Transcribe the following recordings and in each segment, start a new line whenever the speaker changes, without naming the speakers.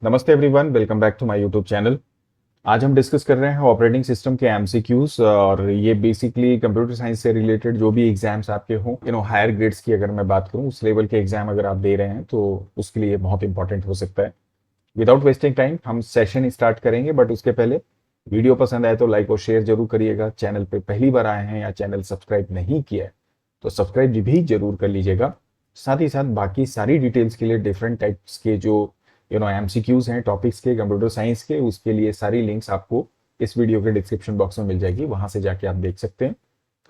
नमस्ते everyone, welcome back to my YouTube channel. आज हम डिस्कस कर रहे हैं ऑपरेटिंग सिस्टम के एमसीक्यूज और ये बेसिकली कंप्यूटर साइंस से रिलेटेड जो भी एग्जाम्स आपके हों, हायर ग्रेड्स की अगर मैं बात करूं, उस लेवल के एग्जाम अगर आप दे रहे हैं तो उसके लिए बहुत इंपॉर्टेंट हो सकता है। विदाउट वेस्टिंग टाइम हम सेशन स्टार्ट करेंगे, बट उसके पहले वीडियो पसंद आए तो लाइक और शेयर जरूर करिएगा। चैनल पे पहली बार आए हैं या चैनल सब्सक्राइब नहीं किया है तो सब्सक्राइब भी जरूर कर लीजिएगा। साथ ही साथ बाकी सारी डिटेल्स के लिए डिफरेंट टाइप्स के जो एमसीक्यूज हैं टॉपिक्स के कंप्यूटर साइंस के, उसके लिए सारी लिंक्स आपको इस वीडियो के डिस्क्रिप्शन बॉक्स में मिल जाएगी, वहां से जाके आप देख सकते हैं।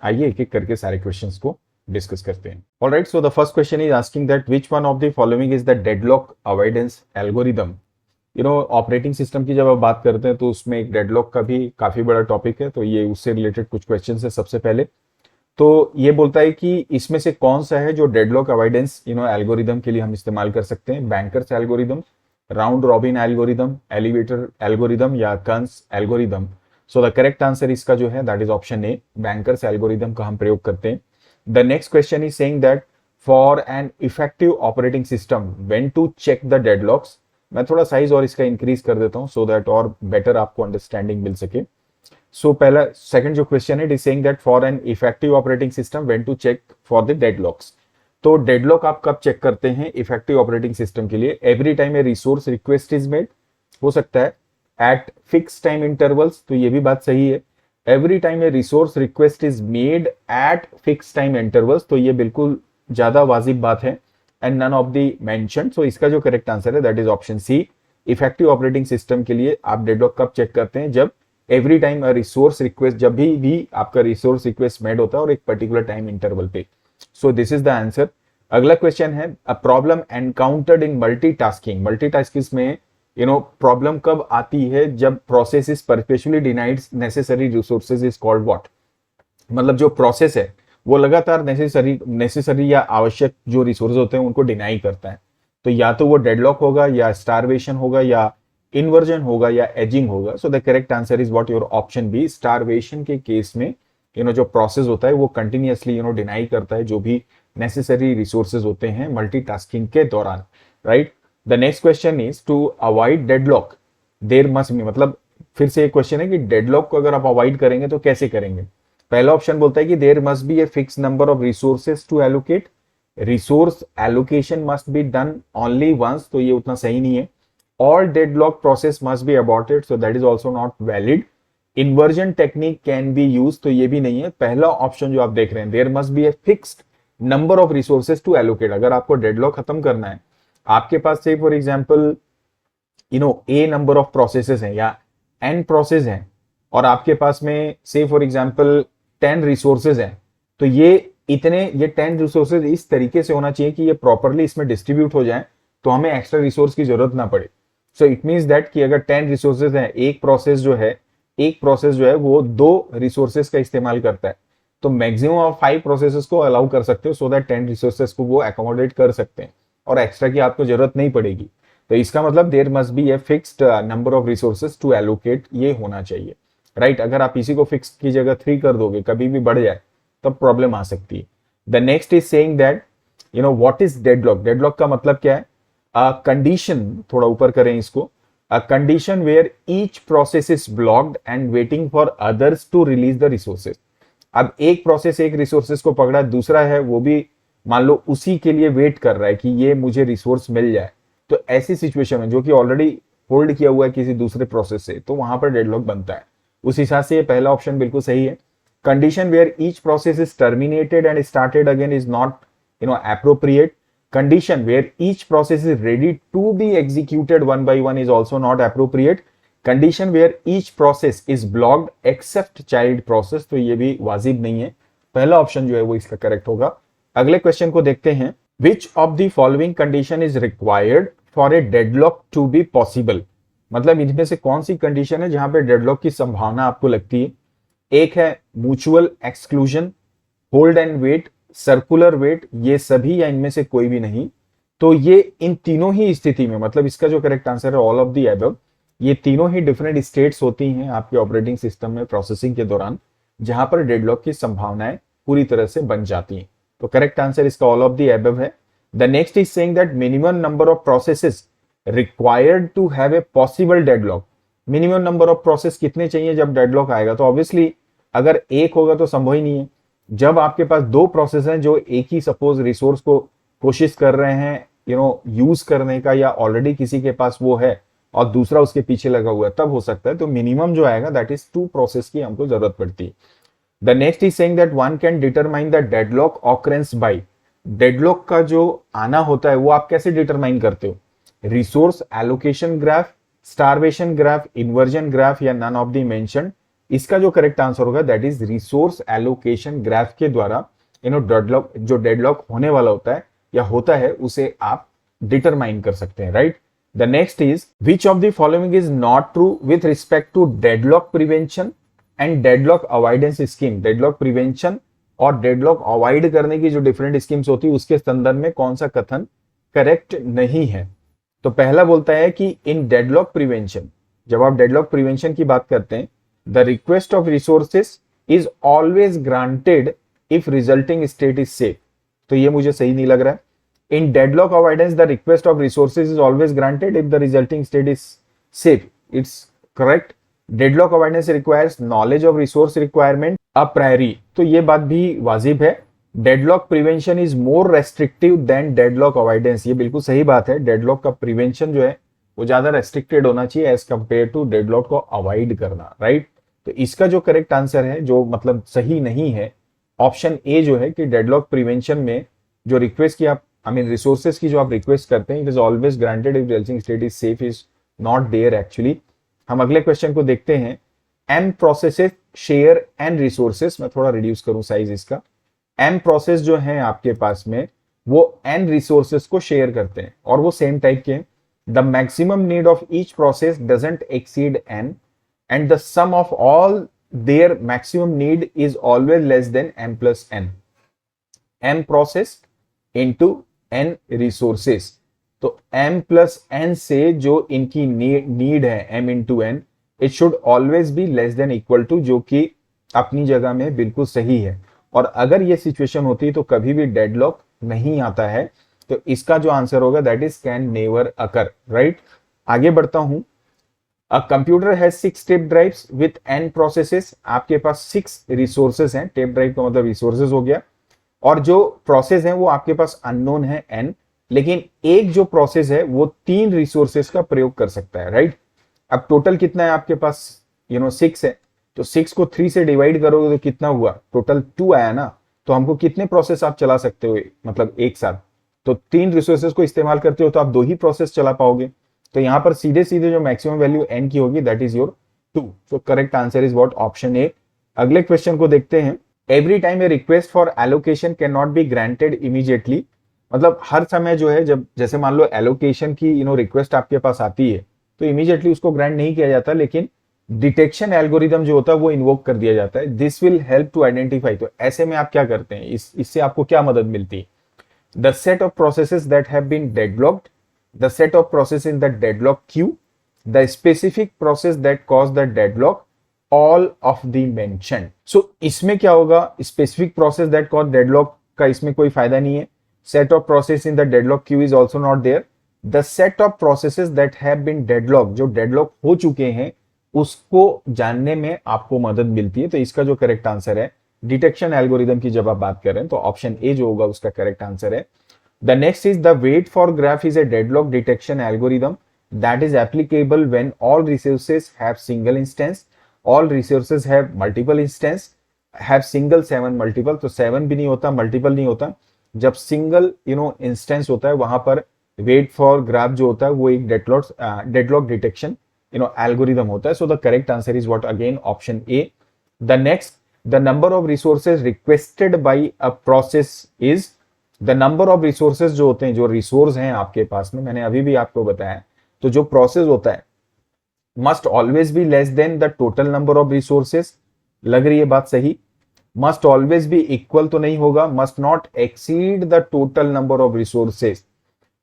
आइए एक एक करके सारे क्वेश्चंस को डिस्कस करते हैं। Alright, so the first question is asking that which one of the following is the deadlock avoidance algorithm. Operating system की जब आप बात करते हैं तो उसमें एक डेडलॉक का भी काफी बड़ा टॉपिक है, तो ये उससे रिलेटेड कुछ क्वेश्चन है। सबसे पहले तो ये बोलता है कि इसमें से कौन सा है जो डेडलॉक अवॉइडेंस एल्गोरिदम के लिए हम इस्तेमाल कर सकते हैं। Bankers algorithm, round robin algorithm, elevator algorithm या कंस algorithm. So the correct answer इसका जो है that is option A, bankers algorithm का हम प्रयोग करते हैं। The next question is saying that for an effective operating system when to check the deadlocks. मैं थोड़ा साइज और इसका इंक्रीज कर देता हूं सो दैट और बेटर आपको अंडरस्टैंडिंग मिल सके। सो पहला सेकंड जो क्वेश्चन है, it is saying that for an effective operating system when to check for the deadlocks. तो डेडलॉक आप कब चेक करते हैं इफेक्टिव ऑपरेटिंग सिस्टम के लिए? Every time a resource request is made, हो सकता है एट फिक्स टाइम इंटरवल्स, तो ये भी बात सही है। Every time a resource request is made at fix time intervals, तो ये बिल्कुल ज्यादा वाजिब बात है। And none of the mentioned, so इसका जो करेक्ट आंसर है that is option C. Effective operating system के लिए आप डेडलॉक कब चेक करते हैं? जब एवरी टाइम रिसोर्स रिक्वेस्ट, जब भी आपका रिसोर्स रिक्वेस्ट मेड होता है और एक पर्टिकुलर टाइम इंटरवल पे। सो दिस इज द आंसर। अगला क्वेश्चन है, a problem encountered in multitasking. Multitasking में प्रॉब्लम कब आती है? जब process is perpetually denied necessary resources is called what. मतलब जो प्रोसेस है वो लगातार नेसेसरी या आवश्यक जो रिसोर्स होते हैं उनको डिनाई करता है, तो या तो वो डेडलॉक होगा या स्टारवेशन होगा या इन्वर्जन होगा या एजिंग होगा। So the correct answer is what, your option B. Starvation के केस में जो प्रोसेस होता है वो कंटिन्यूअसली डिनाई करता है जो भी नेसेसरी रिसोर्सेज होते हैं मल्टीटास्किंग के दौरान, right. The next question is to avoid deadlock there must be, मतलब फिर से एक क्वेश्चन है कि डेडलॉक को अगर आप अवॉइड करेंगे तो कैसे करेंगे। पहला ऑप्शन बोलता है कि there must be a fix number of resources to allocate, resource allocation must be done only once, तो ये उतना सही नहीं है। All deadlock process must be aborted, so that is also not valid. Inversion technique can be used, तो ये भी नहीं है। पहला ऑप्शन जो आप देख रहे हैं, there must be a fixed number of resources to allocate। अगर आपको डेडलॉक खत्म करना है, आपके पास से for example a number of processes हैं या n प्रोसेस हैं और आपके पास में से फॉर एग्जांपल 10 रिसोर्सेज हैं, तो ये 10 रिसोर्सेज इस तरीके से होना चाहिए कि ये प्रॉपरली इसमें डिस्ट्रीब्यूट हो जाए, तो हमें एक्स्ट्रा रिसोर्स की जरूरत ना पड़े। सो इट मींस दैट कि अगर 10 रिसोर्सेज हैं, एक प्रोसेस जो है वो 2 रिसोर्सेज का इस्तेमाल करता है, तो मैक्सिमम आप 5 प्रोसेसेस को अलाउ कर सकते हो सो दैट 10 रिसोर्सेज को वो एकोमोडेट कर सकते हैं और एक्स्ट्रा की आपको जरूरत नहीं पड़ेगी। तो इसका मतलब there must be a fixed number of resources to allocate, ये होना चाहिए, राइट। अगर आप इसी को फिक्स की जगह 3 कर दोगे, कभी भी बढ़ जाए तब प्रॉब्लम आ सकती है। The next is saying that what is deadlock. Deadlock का मतलब क्या है? कंडीशन, थोड़ा ऊपर करें इसको, a condition where each process is blocked and waiting for others to release the resources. अब एक प्रोसेस एक रिसोर्सेज को पकड़ा, दूसरा है वो भी मान लो उसी के लिए वेट कर रहा है कि ये मुझे रिसोर्स मिल जाए, तो ऐसी सिचुएशन में जो कि ऑलरेडी होल्ड किया हुआ है किसी दूसरे प्रोसेस से, तो वहां पर डेडलॉक बनता है। उस हिसाब से ये पहला ऑप्शन बिल्कुल सही है। Condition where each process is terminated and started again is not appropriate. Condition where each process is ready to be executed one by one is also not appropriate. Condition where each process is blocked except child process, तो ये भी वाजिब नहीं है। पहला option जो है वो इसका करेक्ट होगा। अगले क्वेश्चन को देखते हैं, which of the following condition is required for a deadlock to be possible। मतलब इनमें से कौन सी कंडीशन है जहां पे डेडलॉक की संभावना आपको लगती है? एक है mutual exclusion, hold and wait, circular wait, ये सभी या इनमें से कोई भी नहीं। तो ये इन तीनों ही स्थिति में, मतलब इसका जो करेक्ट आंसर है ऑल ऑफ द अबव, ये तीनों ही डिफरेंट स्टेट्स होती हैं आपके ऑपरेटिंग सिस्टम में प्रोसेसिंग के दौरान, जहां पर डेडलॉक की संभावनाएं पूरी तरह से बन जाती हैं। तो करेक्ट आंसर इसका ऑल ऑफ द अबव है। The next is saying that minimum number of processes required to have a possible deadlock. Minimum number of process कितने चाहिए जब डेडलॉक आएगा? तो ऑब्वियसली अगर एक होगा तो संभव ही नहीं है। जब आपके पास दो प्रोसेस हैं जो एक ही सपोज रिसोर्स को कोशिश कर रहे हैं यूज करने का, या ऑलरेडी किसी के पास वो है और दूसरा उसके पीछे लगा हुआ है, तब हो सकता है। तो मिनिमम जो आएगा दैट इज 2 प्रोसेस की हमको जरूरत पड़ती है। The next is saying that one can determine the deadlock occurrence by. Deadlock का जो आना होता है वो आप कैसे डिटरमाइन करते हो? Resource allocation graph, starvation graph, inversion graph, या नन ऑफ द मेंशन्ड? इसका जो करेक्ट आंसर होगा that is resource allocation graph के द्वारा डेडलॉक, जो डेडलॉक होने वाला होता है या होता है, उसे आप डिटरमाइन कर सकते हैं, right? The next is which of the following is not true with respect to deadlock prevention and deadlock avoidance scheme? Deadlock prevention और डेडलॉक अवॉइड करने की जो डिफरेंट स्कीम्स होती है उसके संदर्भ में कौन सा कथन करेक्ट नहीं है? तो पहला बोलता है कि इन डेडलॉक प्रिवेंशन, जब आप डेडलॉक प्रिवेंशन की बात करते हैं, the request of resources is always granted if resulting state is safe. तो ये मुझे सही नहीं लग रहा है। In deadlock avoidance the request of resources is always granted if the resulting state is safe. It's correct. Deadlock avoidance requires knowledge of resource requirement a priori. तो ये बात भी वाजिब है। Deadlock prevention is more restrictive than deadlock avoidance. ये बिल्कुल सही बात है। डेडलॉक का प्रिवेंशन जो है वो ज्यादा रेस्ट्रिक्टेड होना चाहिए एज कंपेयर टू डेडलॉक को अवॉइड करना, राइट? तो इसका जो करेक्ट आंसर है, जो मतलब सही नहीं है, ऑप्शन ए जो है कि डेडलॉक प्रिवेंशन में जो रिक्वेस्ट की आप रिसोर्सेज की जो आप रिक्वेस्ट करते हैं, it is always granted if resulting state is safe, is not there actually. हम अगले क्वेश्चन को देखते हैं। M processes share and resources. मैं थोड़ा रिड्यूस करूं साइज इसका। एम प्रोसेस जो है आपके पास में वो एन रिसोर्सेस को शेयर करते हैं और वो सेम टाइप के हैं। The maximum need of each process doesn't exceed n and the sum of all their maximum need is always less than m plus n. M process into n resources. तो m plus n से जो इनकी need है m into n, it should always be less than equal to, जो कि अपनी जगह में बिल्कुल सही है। और अगर ये सिचुएशन होती है तो कभी भी डेडलॉक नहीं आता है। तो इसका जो आंसर होगा that is can never occur, right? आगे बढ़ता हूं। A computer has 6 tape drives with n processes. आपके पास 6 रिसोर्सेस हैं। टेप ड्राइव का मतलब रिसोर्सेस हो गया। और जो प्रोसेस है वो आपके पास अननोन है n, लेकिन एक जो प्रोसेस है वो 3 रिसोर्सेस का प्रयोग कर सकता है, राइट? अब टोटल कितना है आपके पास? 6 है। तो 6 को 3 से डिवाइड करोगे तो कितना हुआ? टोटल 2 आया ना। तो हमको कितने प्रोसेस आप चला सकते हो मतलब एक साथ? तो 3 रिसोर्सेस को इस्तेमाल करते हो तो आप 2 ही प्रोसेस चला पाओगे। तो यहां पर सीधे सीधे जो मैक्सिमम वैल्यू n की होगी दैट इज योर 2। तो correct answer is what? Option A. अगले क्वेश्चन को देखते हैं। Every time A request for allocation can not be granted immediately. मतलब हर समय जो है, जब जैसे मान लो एलोकेशन की रिक्वेस्ट आपके पास आती है तो इमीडिएटली उसको ग्रांट नहीं किया जाता, लेकिन डिटेक्शन एल्गोरिदम जो होता है वो इन्वोक कर दिया जाता है। This will help to identify. तो ऐसे में आप क्या करते हैं? इससे आपको क्या मदद मिलती है? The set of processes that have been deadlocked, the set of process in the deadlock queue, the specific process that cause the deadlock, all of the mentioned. So इसमें क्या होगा? Specific process that cause deadlock का इसमें कोई फायदा नहीं है। Set of process in the deadlock queue is also not there. The set of processes that have been deadlocked, जो deadlock हो चुके हैं, उसको जानने में आपको मदद मिलती है। तो इसका जो करेक्ट आंसर है, डिटेक्शन एल्गोरिदम की जब आप बात कर रहे हैं तो ऑप्शन ए जो होगा उसका करेक्ट आंसर है। The next is the wait for graph is a deadlock detection algorithm that is applicable when all resources have single instance, all resources have multiple instance, have single 7 multiple। तो 7 भी नहीं होता, multiple नहीं होता। जब single instance होता है वहां पर वेट फॉर ग्राफ जो होता है वो एक डेडलॉक डिटेक्शन एल्गोरिदम होता है। सो the correct answer is what? Again option A. The next, the number of resources requested bye a process is, the number of resources जो होते हैं, जो रिसोर्स हैं आपके पास में, मैंने अभी भी आपको बताया, तो जो प्रोसेस होता है must always be less then the total number of resources. लग रही है बात सही? मस्ट ऑलवेज बी इक्वल तो नहीं होगा, must not exceed the total number of resources.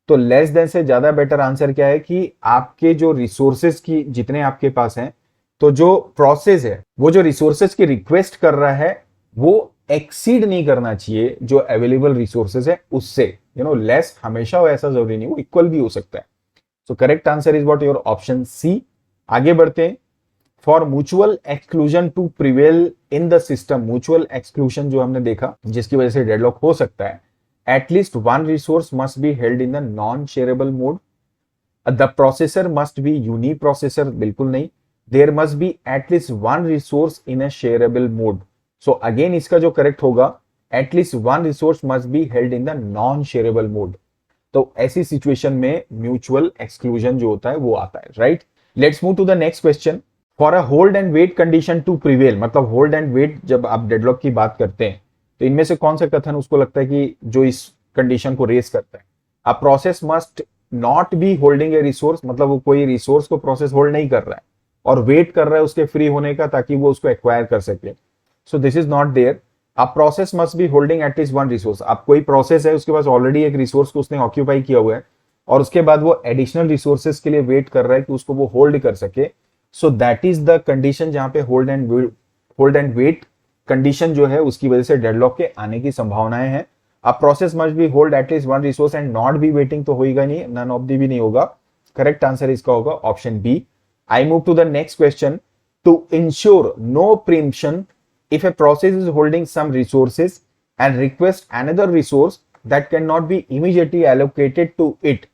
तो लेस देन से ज्यादा बेटर आंसर क्या है कि आपके जो रिसोर्सेज की जितने आपके पास हैं, तो जो प्रोसेस है वो जो रिसोर्सेज की रिक्वेस्ट कर रहा है वो एक्सीड नहीं करना चाहिए जो अवेलेबल रिसोर्सेज है उससे। लेस हमेशा हो ऐसा जरूरी नहीं, वो इक्वल भी हो सकता है। So correct answer is what your option C. आगे बढ़ते हैं। For mutual exclusion to prevail in the system, mutual exclusion जो हमने देखा जिसकी वजह से डेडलॉक हो सकता है, at least one resource must be held in the non shareable mode, the processor must be uniprocessor, बिल्कुल नहीं, there must be at least one resource in a shareable mode. So again इसका जो करेक्ट होगा, at least one resource must be held in the non shareable mode. तो ऐसी situation में mutual exclusion जो होता है वो आता है, right. Let's move to the next question. For a hold and wait condition to prevail, मतलब होल्ड एंड वेट जब आप डेडलॉक की बात करते हैं तो इनमें से कौन सा कथन उसको लगता है कि जो इस कंडीशन को रेस करता है। अ process must not be holding A resource, मतलब वो कोई रिसोर्स को प्रोसेस होल्ड नहीं कर रहा है और वेट कर रहा है उसके फ्री होने का ताकि वो उसको एक्वायर कर सके। So this is not there. A process must be holding at least one resource, अब कोई प्रोसेस है उसके पास ऑलरेडी एक रिसोर्स को उसने ऑक्यूपाई किया हुआ है और उसके बाद वो एडिशनल रिसोर्सेज के लिए वेट कर रहा है कि उसको वो होल्ड कर सके। सो दैट इज द कंडीशन जहां पे होल्ड एंड वेट कंडीशन जो है उसकी वजह से डेडलॉक के आने की संभावनाएं हैं। अब process must B hold at least one resource and not be waiting तो होगा नहीं, नन ऑफ दी भी नहीं होगा। करेक्ट आंसर इसका होगा option B. I move to the next question. To ensure no preemption if a process is holding some resources and request another resource that cannot be immediately allocated to it,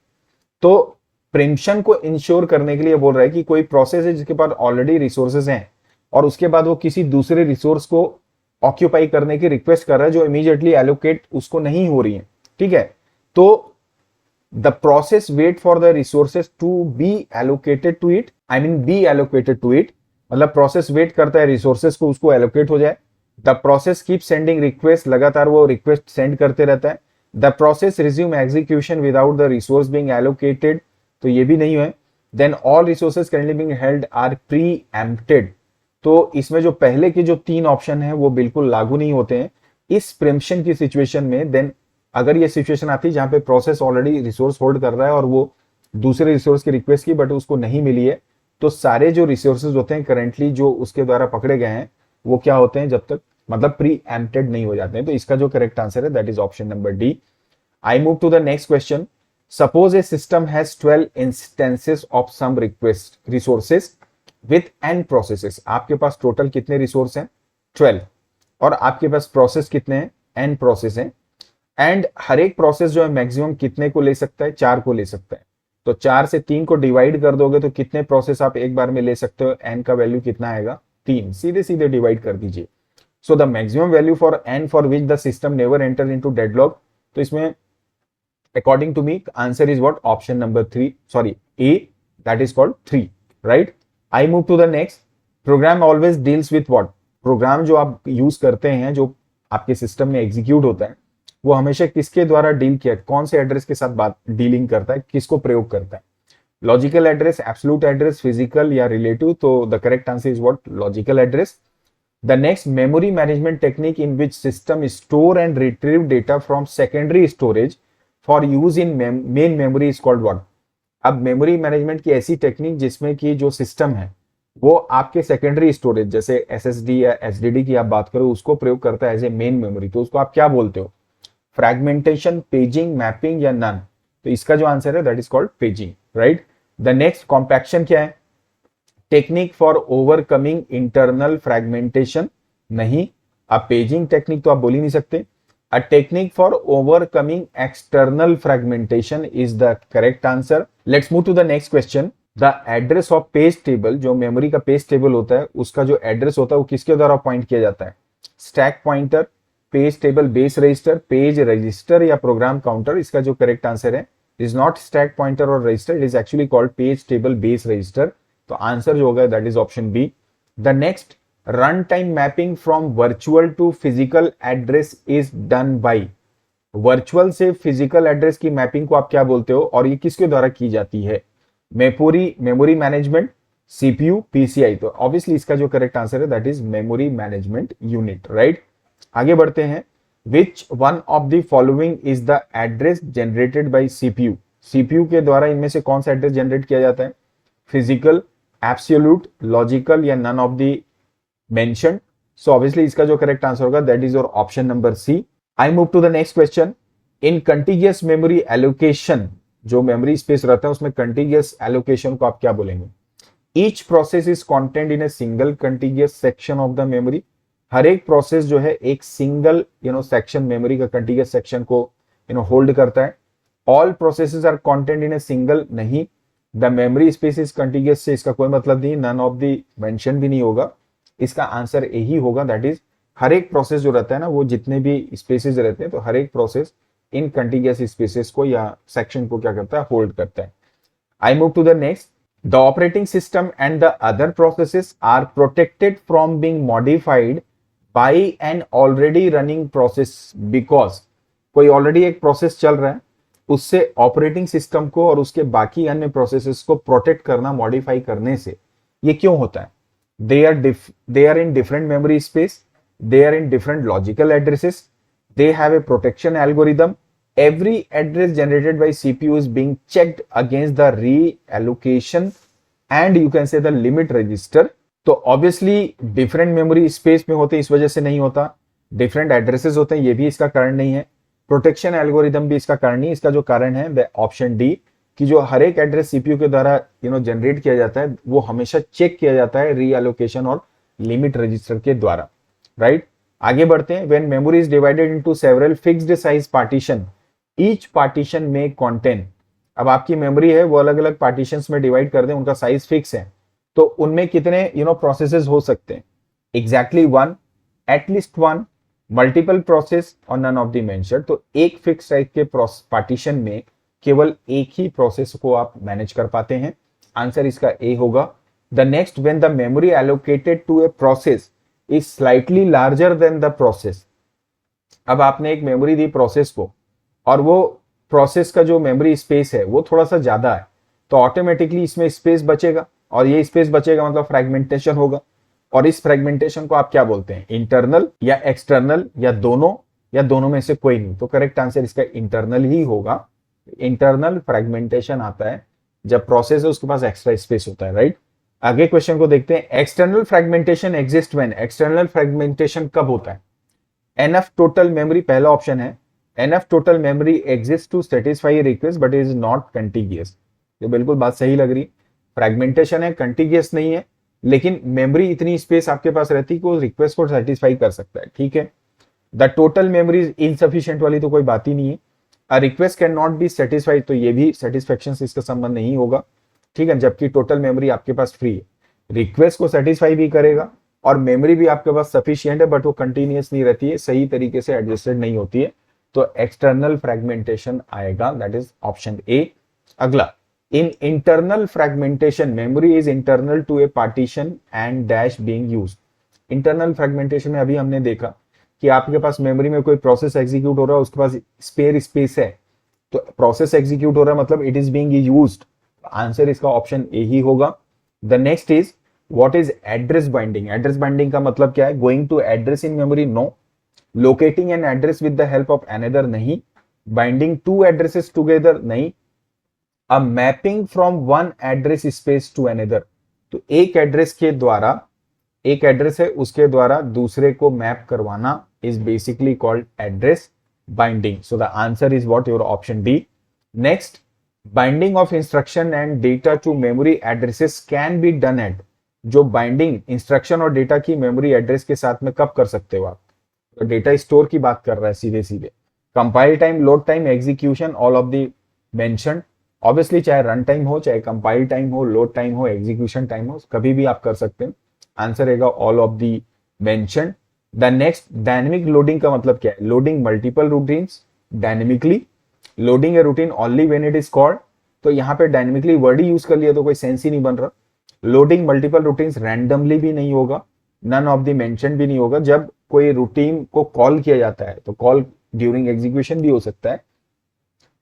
तो preemption को ensure करने के लिए बोल रहा है कि कोई प्रोसेस है जिसके पास ऑलरेडी रिसोर्सेज हैं और उसके बाद वो किसी दूसरे रिसोर्स को ऑक्यूपाई करने की रिक्वेस्ट कर रहा है जो इमीडिएटली एलोकेट उसको नहीं हो रही है, ठीक है। तो the process wait for the resources to be allocated to it, I mean be allocated to it, मतलब प्रोसेस वेट करता है रिसोर्सेज को उसको एलोकेट हो जाए। The process keep sending request, लगातार वो रिक्वेस्ट सेंड करते रहता है। The process resume execution without the resource being allocated, तो ये भी नहीं है। Then all resources currently being held are preempted, तो इसमें जो पहले के जो तीन ऑप्शन है वो बिल्कुल लागू नहीं होते हैं इस प्रिम्पशन की सिचुएशन में। देन अगर ये सिचुएशन आती है जहां पे प्रोसेस ऑलरेडी रिसोर्स होल्ड कर रहा है और वो दूसरे रिसोर्स की रिक्वेस्ट की बट उसको नहीं मिली है, तो सारे जो रिसोर्सेज होते हैं करेंटली जो उसके द्वारा पकड़े गए हैं वो क्या होते हैं, जब तक मतलब प्री एम्प्टेड नहीं हो जाते हैं। तो इसका जो करेक्ट आंसर है that is option number D. I move to the next question. Suppose a system has 12 instances of some request resources with n processes, आपके पास टोटल कितने रिसोर्स हैं 12 और आपके पास प्रोसेस कितने हैं n प्रोसेस हैं, एंड हर एक प्रोसेस जो है मैक्सिमम कितने को ले सकता है, 4 को ले सकता है। तो 4 से 3 को डिवाइड कर दोगे तो कितने प्रोसेस आप एक बार में ले सकते हो, n का वैल्यू कितना आएगा 3, सीधे सीधे डिवाइड कर दीजिए। So the maximum value for n for which the system never enter into deadlock, तो इसमें according to me answer is what option number 3, sorry A, that is called 3, right. I move to the next. Program always deals with what, program जो आप use करते हैं जो आपके system में execute होता है वो हमेशा किसके द्वारा डील किया, कौन से एड्रेस के साथ बात डीलिंग करता है, किसको प्रयोग करता है, logical address, absolute address, physical या रिलेटिव। तो the correct answer is what logical address. The next, memory management technique in which system store and retrieve data from secondary storage for use in main memory is called what. अब memory management की ऐसी technique जिसमें कि जो system है वो आपके secondary storage जैसे एसएसडी या एसडीडी की आप बात करो उसको प्रयोग करता है एज ए मेन मेमोरी, तो उसको आप क्या बोलते हो, फ्रैगमेंटेशन, पेजिंग, मैपिंग या नन। तो इसका जो आंसर है that is called paging, right. The next, compaction क्या है, technique for overcoming internal fragmentation, नहीं। अब पेजिंग टेक्निक तो आप बोल ही नहीं सकते। A technique for overcoming external fragmentation is the correct answer. Let's move to the next question. The address of page table, जो मेमोरी का पेज टेबल होता है उसका जो एड्रेस होता है वो किसके द्वारा पॉइंट किया जाता है, stack pointer, page table base register, page register या प्रोग्राम काउंटर। इसका जो करेक्ट आंसर है इज नॉट स्टैक पॉइंटर और register, it is actually called page table base register. तो आंसर जो होगा that is option B. The next, run time mapping from virtual to physical address is done by, virtual से physical address की mapping को आप क्या बोलते हो और ये किसके द्वारा की जाती है, मेमोरी मैनेजमेंट, सीपीयू, पीसीआई। तो ऑब्वियसली इसका जो करेक्ट आंसर है that is memory management unit, right. आगे बढ़ते हैं। विच one of the following is the address generated by CPU, CPU के द्वारा इनमें से कौन सा एड्रेस जनरेट किया जाता है, फिजिकल, एब्सोल्यूट, लॉजिकल या none of the mentioned. So obviously इसका जो करेक्ट आंसर होगा that is your option number C. I move to the next question. In continuous memory allocation जो मेमोरी स्पेस रहता है उसमें कंटिन्यूअस एलोकेशन को आप क्या बोलेंगे? Each process is content in a single continuous section of the memory. हर एक प्रोसेस जो है एक सिंगल सेक्शन मेमोरी का कंटिन्यूअस सेक्शन को होल्ड करता है। All processes are content in a single नहीं। The memory space is continuous से इसका कोई मतलब नहीं, नन ऑफ द मेंशन भी नहीं होगा। इसका आंसर यही होगा, दैट इज हर एक प्रोसेस जो रहता है ना, वो जितने भी स्पेसेस रहते हैं तो हर एक प्रोसेस इन कंटिन्यूअस स्पेसेस को या सेक्शन को क्या करता है? होल्ड करता है। I move to the next. The operating system and the other processes are protected from being modified by an already running process, because कोई ऑलरेडी एक प्रोसेस चल रहा है, उससे ऑपरेटिंग सिस्टम को और उसके बाकी अन्य प्रोसेसेस को प्रोटेक्ट करना, मॉडिफाई करने से ये क्यों होता है? they are in different memory space, they are in different logical addresses, they have a protection algorithm. Every address generated by CPU is being checked against the reallocation and you can say the limit register. तो obviously different memory space में होते इस वजह से नहीं होता, different addresses होते हैं, ये भी इसका कारण नहीं है। प्रोटेक्शन एल्गोरिदम भी इसका कारण नहीं, इसका जो कारण है ऑप्शन डी, कि जो हर एक एड्रेस सीपीयू के द्वारा जनरेट किया जाता है वो हमेशा चेक किया जाता है रीअलोकेशन और लिमिट रजिस्टर के द्वारा, राइट। आगे बढ़ते हैं। When memory is divided into several fixed size partition, each partition में कंटेंट, अब आपकी मेमोरी है वो अलग अलग पार्टीशंस में डिवाइड कर दें, उनका साइज फिक्स है, तो उनमें कितने प्रोसेसेस हो सकते हैं? Exactly one, at least one, multiple process और नन ऑफ द मेंशन्ड। तो एक फिक्स साइज के पार्टीशन में केवल एक ही प्रोसेस को आप मैनेज कर पाते हैं। आंसर इसका ए होगा। The next, when the memory allocated to a process is slightly larger than the process. अब आपने एक मेमोरी दी प्रोसेस को और वो प्रोसेस का जो मेमोरी स्पेस है वो थोड़ा सा ज्यादा है, तो ऑटोमेटिकली इसमें स्पेस बचेगा और ये स्पेस बचेगा मतलब फ्रेगमेंटेशन होगा। और इस फ्रेगमेंटेशन को आप क्या बोलते हैं? इंटरनल या एक्सटर्नल या दोनों में से कोई नहीं। तो करेक्ट आंसर इसका इंटरनल ही होगा। इंटरनल फ्रेगमेंटेशन आता है जब प्रोसेस है उसके पास एक्स्ट्रा स्पेस होता है, राइट। आगे क्वेश्चन को देखते हैं। External fragmentation exist when, external fragmentation कब होता है? एनएफ टोटल मेमोरी, पहला ऑप्शन है। Enough total memory exist to satisfy request but is not continuous. ये बिल्कुल बात सही लग रही। फ्रेगमेंटेशन है, कंटिन्यूअस नहीं है, लेकिन मेमोरी इतनी स्पेस आपके पास रहती है कि वो रिक्वेस्ट को सेटिस्फाई कर सकता है, ठीक है। The total memory is insufficient वाली तो कोई बात ही नहीं है। A request can not be satisfied, तो ये भी सेटिस्फेक्शन से इसका संबंध नहीं होगा, ठीक है। जबकि टोटल मेमोरी आपके पास फ्री है, रिक्वेस्ट को सेटिस्फाई भी करेगा और मेमोरी भी आपके पास सफिशिएंट है, बट वो कंटिन्यूअस नहीं रहती है, सही तरीके से एडजस्टेड नहीं होती है। तो एक्सटर्नल फ्रेगमेंटेशन आएगा, दैट इज ऑप्शन ए। अगला, in internal fragmentation memory is internal to a partition and dash being used. Internal fragmentation में अभी हमने देखा कि आपके पास मेमोरी में कोई प्रोसेस एग्जीक्यूट हो रहा है, उसके पास स्पेयर स्पेस है, तो प्रोसेस एग्जीक्यूट हो रहा है मतलब it is being used. Answer इसका ऑप्शन ए ही होगा। The next is, what is address binding? Address binding का मतलब क्या है? Going to address in memory, no. Locating an address with the help of another, नहीं। बाइंडिंग टू एड्रेसेस टुगेदर, नहीं। A mapping from one address space to another, तो एक address के द्वारा, एक एड्रेस है उसके द्वारा दूसरे को मैप करवाना is basically called address binding. So the answer is what? Your option D. Next, binding of instruction and data to memory addresses can be done at, जो बाइंडिंग इंस्ट्रक्शन और डेटा की memory address के साथ में कब कर सकते हो आप? तो डेटा स्टोर की बात कर रहा है सीधे सीधे। Compile time, load time, execution, all of the mentioned. Obviously चाहे रन टाइम हो, चाहे कंपाइल टाइम हो, लोड टाइम हो, एग्जीक्यूशन टाइम हो, कभी भी आप कर सकते हैं। आंसर रहेगा all of the mentioned. The next, dynamic loading का मतलब क्या है? Loading multiple routines dynamically, loading a routine only when it is called. तो यहाँ पे डायनेमिकली वर्ड ही यूज कर लिया तो कोई सेंस ही नहीं बन रहा। लोडिंग मल्टीपल रूटीन्स रैंडमली भी नहीं होगा, नन ऑफ द मेंशन भी नहीं होगा। जब कोई रूटीन को कॉल किया जाता है तो कॉल ड्यूरिंग एग्जीक्यूशन भी हो सकता है,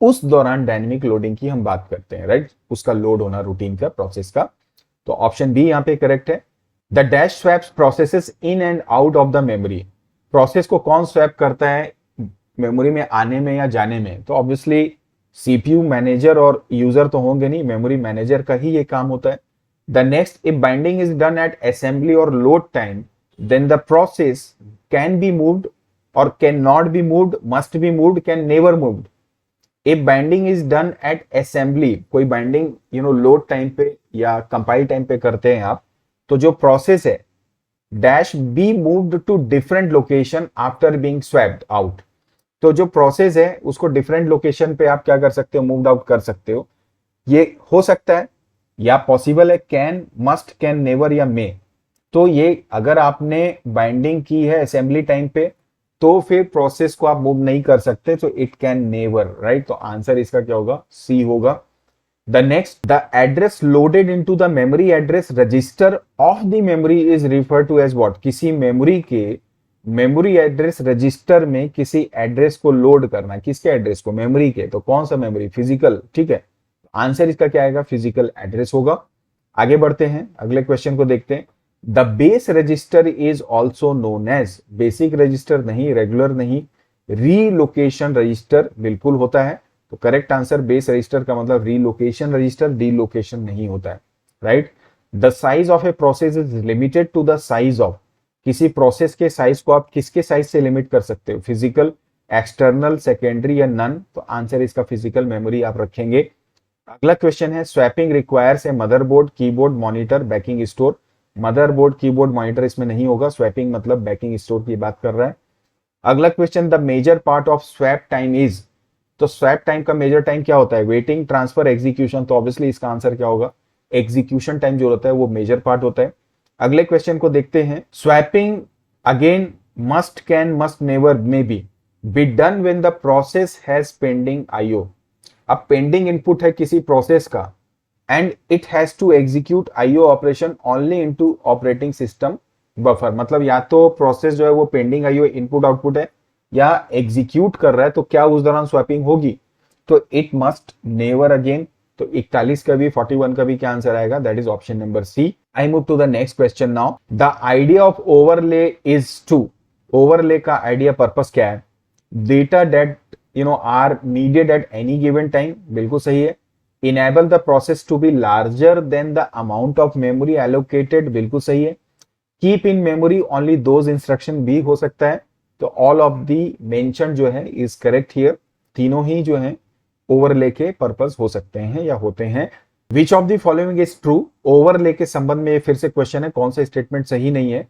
उस दौरान डायनेमिक लोडिंग की हम बात करते हैं, राइट। उसका लोड होना रूटीन का, प्रोसेस का। तो ऑप्शन बी यहाँ पे करेक्ट है। The dash swaps processes in and out of the memory, process को कौन स्वैप करता है मेमोरी में आने में या जाने में? तो ऑब्वियसली सीपीयू मैनेजर और यूजर तो होंगे नहीं, मेमोरी मैनेजर का ही ये काम होता है। The next, if binding is done at assembly और load time then the process can be moved और can not be moved, must be moved, can never moved. If binding is done at assembly, कोई binding load time पे या compile time पे करते हैं आप, तो जो प्रोसेस है dash be moved to different location after being swapped out. तो जो प्रोसेस है उसको डिफरेंट लोकेशन पे आप क्या कर सकते हो, मूव्ड आउट कर सकते हो। ये हो सकता है या पॉसिबल है, कैन, मस्ट, कैन, नेवर या मे। तो ये अगर आपने बाइंडिंग की है असेंबली टाइम पे तो फिर प्रोसेस को आप मूव नहीं कर सकते, तो इट कैन नेवर, राइट। तो आंसर इसका क्या होगा, सी होगा। The next, the address loaded into the memory address register of the memory is refer to as what. किसी मेमोरी के मेमोरी एड्रेस रजिस्टर में किसी एड्रेस को लोड करना, किसके एड्रेस को, मेमोरी के। तो कौन सा मेमोरी, फिजिकल, ठीक है। आंसर इसका क्या आएगा, फिजिकल एड्रेस होगा। आगे बढ़ते हैं, अगले क्वेश्चन को देखते हैं। The base register is also known as, basic register नहीं, रेगुलर नहीं, रीलोकेशन रजिस्टर बिल्कुल होता है। तो करेक्ट आंसर, बेस रजिस्टर का मतलब रीलोकेशन रजिस्टर, डीलोकेशन नहीं होता है, right. The size of a process is limited to the size of, किसी प्रोसेस के साइज को आप किसके साइज से लिमिट कर सकते हो, फिजिकल, एक्सटर्नल, सेकेंडरी या नन। तो आंसर इसका फिजिकल मेमोरी आप रखेंगे। अगला क्वेश्चन है, swapping requires a motherboard, keyboard, monitor, backing store. Motherboard, keyboard, monitor इसमें नहीं होगा, स्वैपिंग मतलब बैकिंग स्टोर की बात कर रहा है। अगला question, the major part of swap time is. तो स्वैप टाइम का मेजर टाइम क्या होता है, वेटिंग, ट्रांसफर, एग्जीक्यूशन। तो ऑब्वियसली इसका आंसर क्या होगा, एग्जीक्यूशन टाइम जो होता है वो मेजर पार्ट होता है। अगले क्वेश्चन को देखते हैं, swapping again must, can, must, never, may be done when the process has pending IO. अब पेंडिंग इनपुट है किसी प्रोसेस का and it has to execute IO operation only into operating system buffer. मतलब या तो प्रोसेस जो है वो पेंडिंग आईओ इनपुट आउटपुट है या एग्जीक्यूट कर रहा है, तो क्या उस दौरान स्वैपिंग होगी, तो इट मस्ट नेवर अगेन। तो 41 का भी 41 का भी क्या आंसर आएगा, that is option number C. I move to the next question now. The idea of overlay is to, overlay का आइडिया पर्पस क्या है, data that are needed at any given time, बिल्कुल सही है। Enable the process to be larger than the amount of memory allocated, बिल्कुल सही है। Keep in memory only those instruction भी हो सकता है। तो ऑल ऑफ दी मेंशन जो है इज करेक्ट हियर, तीनों ही जो है ओवरले के पर्पस हो सकते हैं या होते हैं। विच of the following is true, overlay के संबंध में फिर से क्वेश्चन है, कौन सा स्टेटमेंट सही नहीं है।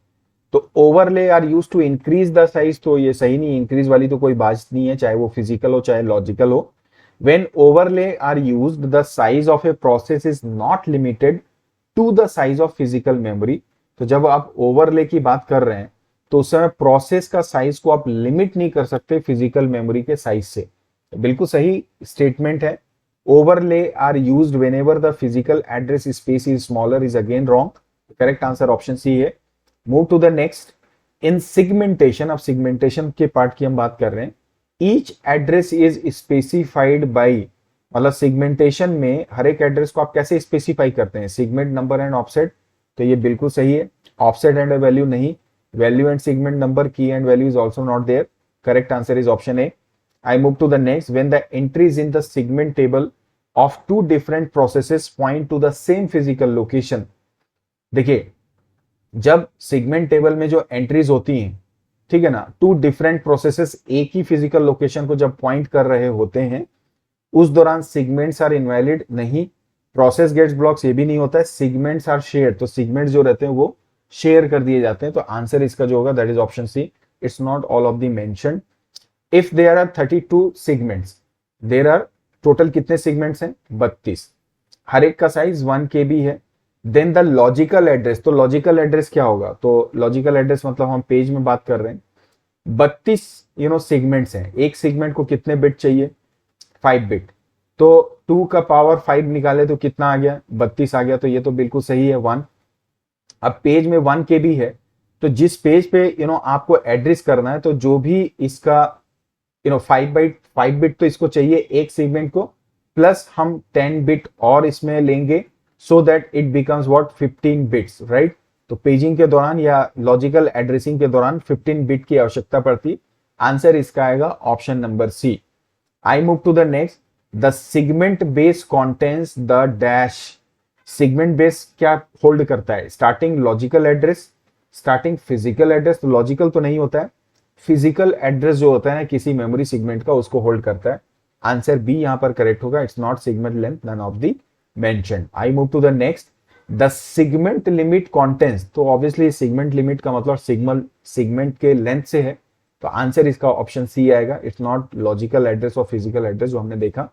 तो overlay are use to increase the size, तो ये सही नहीं, इंक्रीज वाली तो कोई बात नहीं है, चाहे वो फिजिकल हो चाहे लॉजिकल हो। When overlay are used, the size of a process is not limited to the size of physical memory। तो जब आप ओवरले की बात कर रहे हैं तो उस समय प्रोसेस का साइज को आप लिमिट नहीं कर सकते फिजिकल मेमोरी के साइज से। तो बिल्कुल सही स्टेटमेंट है। Overlay are used whenever the physical address space is smaller is again wrong. Correct answer option C है। Move to the next, in segmentation, अब सिगमेंटेशन के पार्ट की हम बात कर रहे हैं। Each address is specified by, मतलब सिगमेंटेशन में हर एक एड्रेस को आप कैसे स्पेसिफाई करते हैं, सिगमेंट नंबर एंड ऑफसेट। तो ये बिल्कुल सही है। ऑफसेट एंड वैल्यू नहीं, value and segment number, key and value is also not there. Correct answer is option A. I move to the next, when the entries in the segment table of two different processes point to the same physical location. देखिए, जब segment table में जो entries होती हैं, ठीक है ना, to different processes एक ही फिजिकल लोकेशन को जब पॉइंट कर रहे होते हैं, उस दौरान सिगमेंट्स आर इनवैलिड नहीं, प्रोसेस गेट्स ब्लॉक्स ये भी नहीं होता है, सिगमेंट्स आर शेयर, तो सिगमेंट जो रहते हैं वो शेयर कर दिए जाते हैं। तो आंसर इसका जो होगा that is option C, it's not all of the mentioned. If there are 32 segments, there are total कितने सिगमेंट्स हैं, 32, हर एक का साइज 1 KB है। देन द लॉजिकल एड्रेस, तो लॉजिकल एड्रेस क्या होगा, तो लॉजिकल एड्रेस मतलब हम पेज में बात कर रहे हैं, 32 सेगमेंट्स हैं, एक सेगमेंट को कितने बिट चाहिए, 5 बिट। तो 2 का पावर 5 निकाले तो कितना आ गया, 32 आ गया। तो ये तो बिल्कुल सही है, 1। अब पेज में 1 KB है, तो जिस पेज पे आपको एड्रेस करना है, तो जो भी इसका 5 बिट तो इसको चाहिए एक सेगमेंट को, प्लस हम 10 बिट और इसमें लेंगे, so that it becomes what, 15 bits, right. तो पेजिंग के दौरान या लॉजिकल एड्रेसिंग के दौरान 15 बिट की आवश्यकता पड़ती। आंसर इसका आएगा option number C. I move to the next, the segment base contains the dash. Segment base क्या होल्ड करता है, starting logical address, starting physical address. तो लॉजिकल तो नहीं होता है, फिजिकल एड्रेस जो होता है ना किसी मेमोरी सेगमेंट का, उसको होल्ड करता है। आंसर बी यहाँ पर करेक्ट होगा, it's not segment length, none of the mentioned. I move to the next, the segment limit contents, तो ऑब्वियसली सेगमेंट लिमिट का मतलब सेगमेंट के लेंथ से है, तो आंसर इसका ऑप्शन सी आएगा, इट्स नॉट लॉजिकल एड्रेस और फिजिकल एड्रेस जो हमने देखा।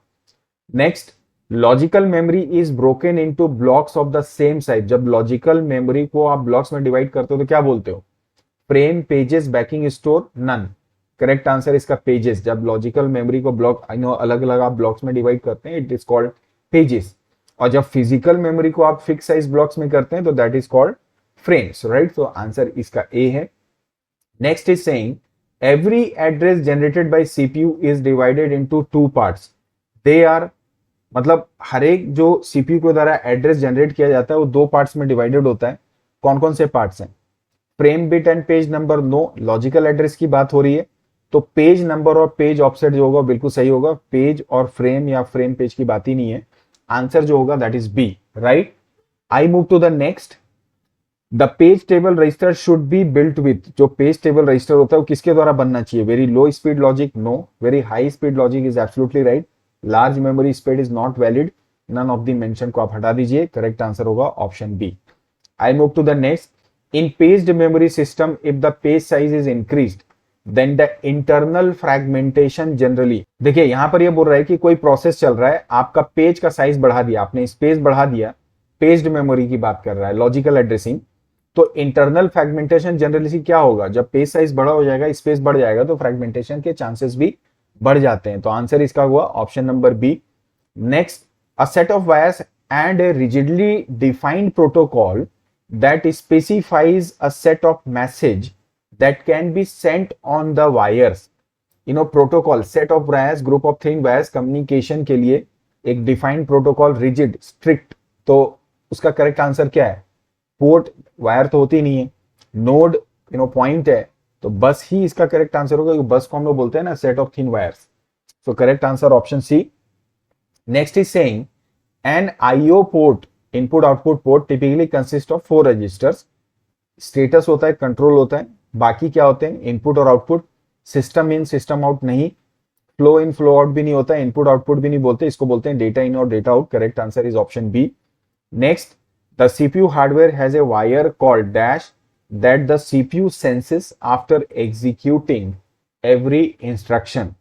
Next, logical memory is broken into blocks of the same size, जब लॉजिकल मेमोरी को आप ब्लॉक्स में डिवाइड करते हो तो क्या बोलते हो? Frame, pages, backing store, none. Correct answer इसका पेजेस, जब लॉजिकल मेमोरी को ब्लॉक अलग अलग आप ब्लॉक्स में डिवाइड करते हैं, इट इज कॉल्ड पेजेस, और जब फिजिकल मेमोरी को आप फिक्स साइज ब्लॉक्स में करते हैं तो that is called frames, right. तो आंसर इसका ए है। Next is saying every address generated by CPU is divided into two parts, they are, मतलब हर एक जो सीपीयू के द्वारा एड्रेस जनरेट किया जाता है वो दो पार्ट्स में डिवाइडेड होता है। कौन कौन से पार्ट्स हैं? Frame bit and page number, no, logical address की बात हो रही है, तो पेज नंबर और पेज ऑफसेट जो होगा बिल्कुल सही होगा, पेज और फ्रेम या फ्रेम पेज की बात ही नहीं है। आंसर जो होगा that is B, right. I move to the next, the page table register should be built with, जो पेज टेबल रजिस्टर होता है वो किसके द्वारा बनना चाहिए? Very low speed logic, no, very high speed logic is absolutely right, large memory speed is not valid, none of the mention को आप हटा दीजिए, करेक्ट आंसर होगा option B. I move to the next, in पेज्ड memory system if the page size is increased then the internal fragmentation generally, देखिए यहां पर ये बोल रहा है कि कोई प्रोसेस चल रहा है, आपका पेज का साइज बढ़ा दिया, आपने स्पेस बढ़ा दिया, पेज्ड मेमोरी की बात कर रहा है, लॉजिकल एड्रेसिंग, तो इंटरनल फ्रैगमेंटेशन जनरली क्या होगा? जब पेज साइज बड़ा हो जाएगा, स्पेस बढ़ जाएगा, तो फ्रैगमेंटेशन के चांसेस भी बढ़ जाते हैं, तो आंसर इसका हुआ option number B. Next, a set of wires and a rigidly defined protocol that specifies a set of message that can be sent on the wires, protocol, set of wires, group of thin wires, communication के लिए एक defined protocol, rigid, strict, तो उसका correct answer क्या है? Port, wire तो होती नहीं है, नोड पॉइंट है, तो बस ही इसका करेक्ट आंसर होगा, बस को हम लोग बोलते हैं ना set of thin wires, so correct answer option C. Next is saying an IO port, input output port, typically consist of 4 registers, status होता है, कंट्रोल होता है, बाकी क्या होते हैं? इनपुट और output, system in system out नहीं, फ्लो इन फ्लो आउट भी नहीं होता है, इनपुट आउटपुट भी नहीं बोलते, इसको बोलते हैं डेटा इन और data out, correct answer is option B. Next, the CPU hardware has a wire called dash that the CPU senses after executing every instruction,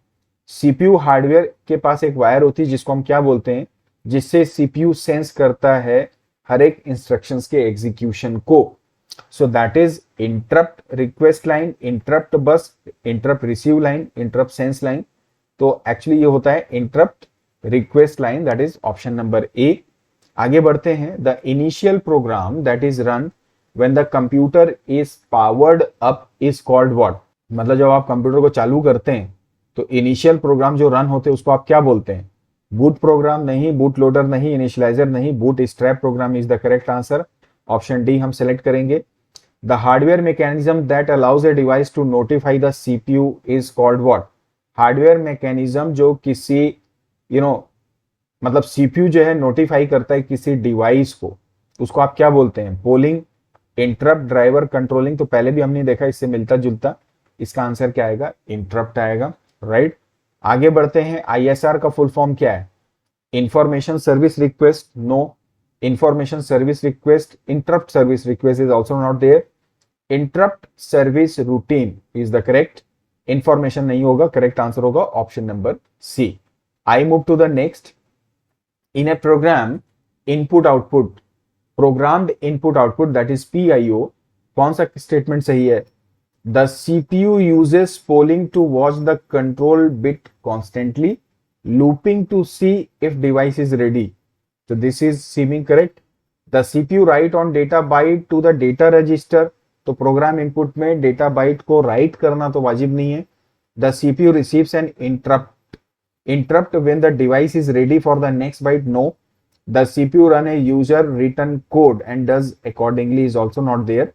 CPU hardware के पास एक वायर होती है जिसको हम क्या बोलते हैं? जिससे सीपीयू सेंस करता है हर एक इंस्ट्रक्शंस के एग्जीक्यूशन को, so that is interrupt request line, interrupt bus, interrupt receive line, interrupt sense line, तो एक्चुअली ये होता है interrupt request line, that is option number A. आगे बढ़ते हैं, the initial program that is run when the computer is powered up is called what, मतलब जब आप कंप्यूटर को चालू करते हैं तो इनिशियल प्रोग्राम जो रन होते हैं उसको आप क्या बोलते हैं? बूट प्रोग्राम नहीं, बूट लोडर नहीं, इनिशियलाइजर नहीं, bootstrap program is the correct answer, option D हम सेलेक्ट करेंगे। The hardware mechanism that allows a device to notify the CPU is called what, hardware mechanism जो किसी मतलब CPU जो है नोटिफाई करता है किसी डिवाइस को, उसको आप क्या बोलते हैं? पोलिंग, इंटरप्ट, ड्राइवर, कंट्रोलिंग, तो पहले भी हमने देखा इससे मिलता जुलता, इसका आंसर क्या आएगा? इंटरप्ट आएगा, राइट। आगे बढ़ते हैं, आईएसआर का फुल फॉर्म क्या है? Information service request, no, information service request, interrupt service request is also not there, interrupt service routine is the correct, information नहीं होगा, करेक्ट आंसर होगा option number C. I move to the next, in a program input output, programmed input output that is PIO, कौन सा statement सही है? The CPU uses polling to watch the control bit constantly, looping to see if device is ready. So this is seeming correct. The CPU write on data byte to the data register. तो programme input में data byte को right करना तो वाजिब नहीं है। The CPU receives an interrupt when the device is ready for the next byte. No. The CPU run a user written code and does accordingly is also not there.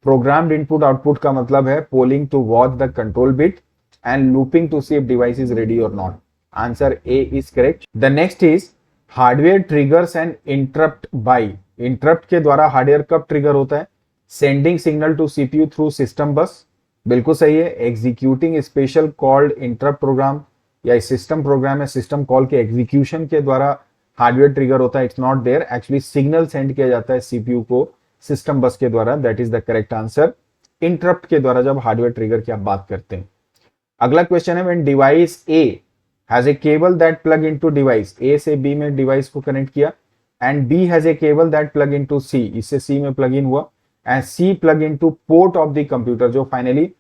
Programmed input output का मतलब है polling to watch the control bit and looping to see if device is ready और not, answer A is correct. The next is hardware triggers and interrupt by, interrupt के द्वारा hardware कब trigger होता है? Sending signal to CPU through system bus, बिल्कुल सही है। Executing special called interrupt program, या सिस्टम प्रोग्राम या सिस्टम कॉल के एग्जीक्यूशन के द्वारा हार्डवेयर ट्रिगर होता है, it's not there. Actually signal send किया जाता है सीपीयू को सिस्टम बस के द्वारा, that is the correct answer. Interrupt के द्वारा जब हार्डवेयर ट्रिगर की आप बात करते हैं। अगला क्वेश्चन है, when device A has a cable that plug into device, A से बी में डिवाइस को कनेक्ट किया, and B has a cable that plug into C, इससे सी में प्लग इन हुआ, and C plug into port of the computer, जो finally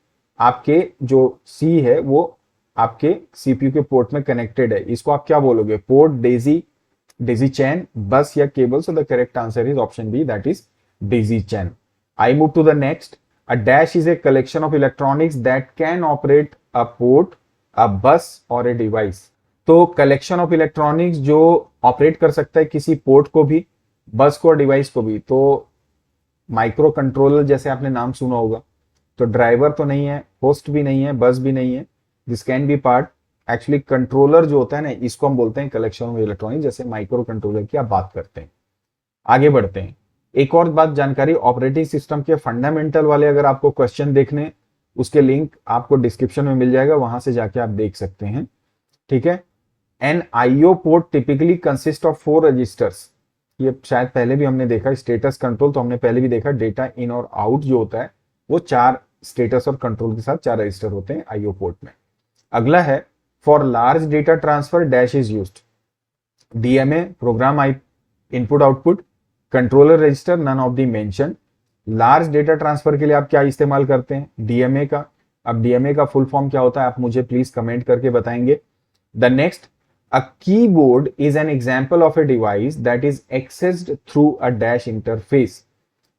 आपके जो सी है वो आपके सीपीयू के पोर्ट में कनेक्टेड है, इसको आप क्या बोलोगे? Port, Daisy, Daisy chain, bus या cable? So the correct answer is option B, that is daisy chain. I move to the next. A dash is a collection of electronics that can operate a port, a bus or a device. तो collection of electronics जो operate कर सकता है किसी port को भी, बस को और डिवाइस को भी। तो माइक्रो कंट्रोलर जैसे आपने नाम सुना होगा, तो ड्राइवर तो नहीं है, होस्ट भी नहीं है, बस भी नहीं है, this can be part. Actually controller जो होता है ना, इसको हम बोलते हैं कलेक्शन ऑफ इलेक्ट्रॉनिक्स, जैसे माइक्रो कंट्रोलर की आप बात करते हैं। आगे बढ़ते हैं। एक और बात जानकारी, ऑपरेटिंग सिस्टम के फंडामेंटल वाले अगर आपको क्वेश्चन देखने, उसके लिंक आपको डिस्क्रिप्शन में मिल जाएगा, वहां से जाके आप देख सकते हैं, ठीक है। An IO port typically consist of 4 registers, ये शायद पहले भी हमने देखा। स्टेटस कंट्रोल तो हमने पहले भी देखा, डेटा इन और आउट जो होता है वो 4 स्टेटस और कंट्रोल के साथ 4 रजिस्टर होते हैं आईओ पोर्ट में। अगला है, for large data transfer dash is used, DMA, program I input output, controller register, none of the mention. Large data transfer के लिए आप क्या इस्तेमाल करते हैं? डीएमए का। अब डीएमए का फुल फॉर्म क्या होता है, आप मुझे प्लीज कमेंट करके बताएंगे। The next, a keyboard is an example of a device that is accessed through a dash interface.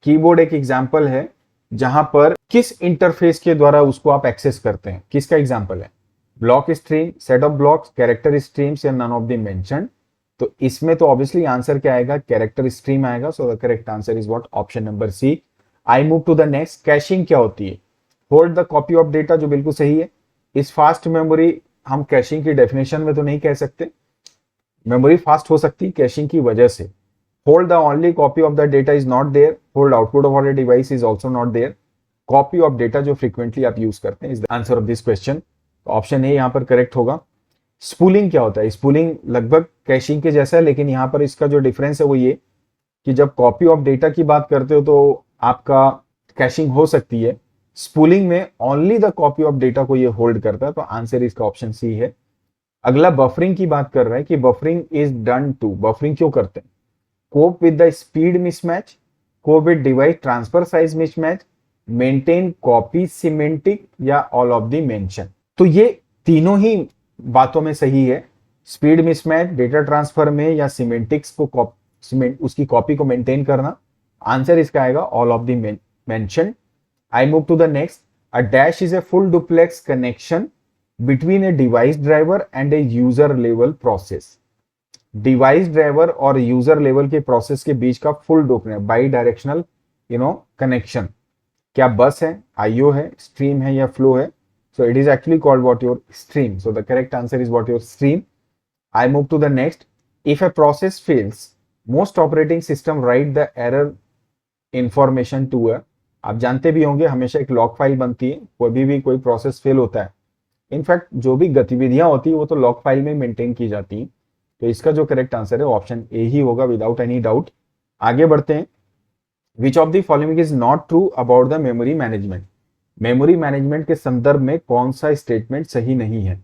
Keyboard एक एग्जांपल है जहां पर किस इंटरफेस के द्वारा उसको आप एक्सेस करते हैं, किसका एग्जांपल है? Block stream, set of blocks, character streams या नन ऑफ द मेंशन? तो इसमें तो ऑब्वियसली आंसर क्या आएगा? कैरेक्टर स्ट्रीम आएगा। So the correct answer is what? Option number C. I move to the next. Caching क्या होती है? Hold the copy of data, जो बिल्कुल सही है। इस फास्ट मेमोरी हम कैशिंग की डेफिनेशन में तो नहीं कह सकते, मेमोरी फास्ट हो सकती है कैशिंग की वजह से। Hold the only copy of the data is not there. Hold output of all device is also not there. Copy of data जो फ्रीक्वेंटली आप यूज करते हैं is the answer of this question. Option A यहां पर correct होगा। Spooling क्या होता है? स्पूलिंग लगभग कैशिंग के जैसा है, लेकिन यहां पर इसका जो डिफरेंस है वो ये कि जब कॉपी ऑफ डेटा की बात करते हो तो आपका कैशिंग हो सकती है, स्पूलिंग में only the copy of data को ये होल्ड करता है। तो आंसर इसका ऑप्शन सी है। अगला बफरिंग की बात कर रहा है कि buffering is done to, buffering क्यों करते हैं? Cope with the speed mismatch, cope with device transfer size mismatch, maintain copy semantic या ऑल ऑफ द मेंशन। तो ये तीनों ही बातों में सही है। स्पीड मिसमैच, डेटा ट्रांसफर में, या सिमेंटिक्स को उसकी कॉपी को मेंटेन करना। आंसर इसका आएगा all of the mention. I move to the next. A dash is a full duplex connection between a device driver and a user level process. Device driver और user level के process के बीच का full by directional connection. क्या बस है, IO है, stream है या फ्लो है? So it is actually called what your stream. So the correct answer is what your stream. I move to the next. If a process fails, most operating system write the error information to a, आप जानते भी होंगे हमेशा एक log file बनती है, कभी भी कोई प्रोसेस फेल होता है, इनफैक्ट जो भी गतिविधियां होती है वो तो लॉग फाइल में मेंटेन की जाती है। तो इसका जो करेक्ट आंसर है ऑप्शन ए ही होगा विदाउट एनी डाउट। आगे बढ़ते हैं। विच of the following is not true about the memory management? Memory management के संदर्भ में कौन सा स्टेटमेंट सही नहीं है?